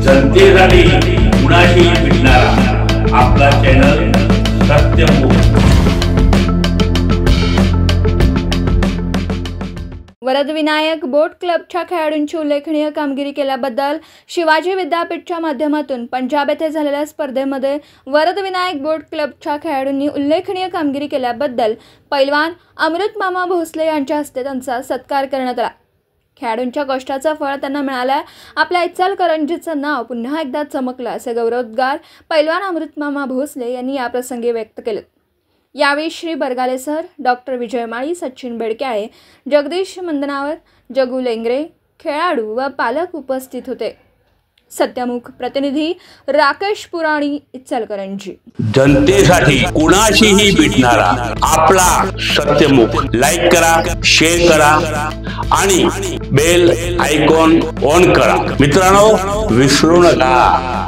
जनतेसाठी कुणाशी भेटणारा आपला चॅनल सत्यमुख। वरदविनायक बोट क्लबच्या खेळाडूंची उल्लेखनीय कामगिरी केल्याबद्दल शिवाजी विद्यापीठच्या माध्यमातून पंजाब येथे झालेल्या स्पर्धेमध्ये वरदविनायक बोट क्लबच्या खेळाडूंनी उल्लेखनीय कामगिरी केल्याबद्दल पैलवान अमृत मामा भोसले यांच्या हस्ते त्यांचा सत्कार करण्यात आला। खेळाडूंच्या कष्टाचं फळ त्यांना मिळालं। आपल्या इचलकरंजीचं नाव पुन्हा एकदा चमकलं असे गौरवोद्गार पैलवान अमृत मामा भोसले यांनी या प्रसंगी व्यक्त केले। यावेळी श्री बरगाले सर, डॉक्टर विजय माळी, सचिन बेडक्याळे, जगदीश मंदनावर, जगू लेंगरे, खेळाडू व पालक उपस्थित होते। सत्यमुख प्रतिनिधी राकेश पुराणी, इचलकरंजी। जनतेसाठी कुणाशीही भेटणारा आपला सत्यमुख। लाईक करा, शेअर करा आणि बेल आयकॉन ऑन करा। मित्रांनो, विसरू नका।